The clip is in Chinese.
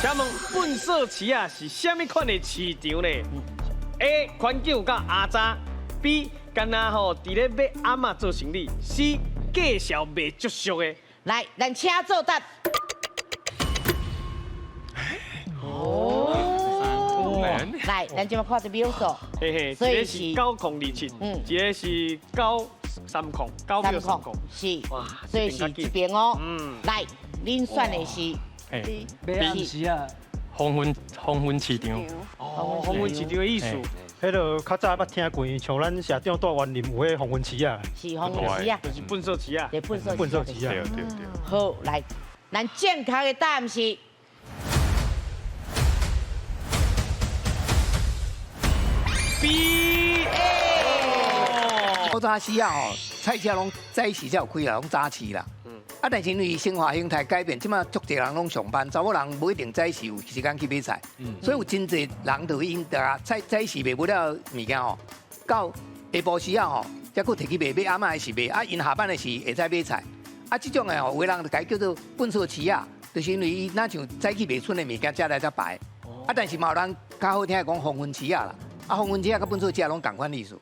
请问粪扫市啊是什么款的市场呢？A. 环境甲阿渣 ，B. 干那吼伫咧买阿嬷做生意 ，C. 介绍卖足俗的。来，咱请作答。来，咱今麦看这秒数，嘿嘿，所以一个是907，一个是930，9秒30。是，哇所以是这边哦。嗯来，恁选的是B 是啊，黄昏市场。哦，红温市场的意思。迄落较早捌听过，像咱社长带园林有迄红粉旗啊，是红旗啊，就是粪扫市啊。对，粪扫粪扫旗啊。对对对。好，来，咱正确的答案是。 B。古早时啊吼，菜市拢早市才有开啦，拢早市啦。啊，但是因为生活形态改变，即马足侪人拢上班，查某人不一定早市有时间去买菜，所以有真侪人就因得早市卖不了物件吼，到下晡时啊吼，才佫摕去卖阿嬷的是卖，啊因下班的时会使买菜，啊这种的吼，有的人就改叫做粪扫市啊，就是因为伊哪像早起卖出的物件，才来才摆，啊但是嘛有人较好听的讲黄昏市啊啦。啊，黄昏节啊，甲粪扫节啊，拢同款意思。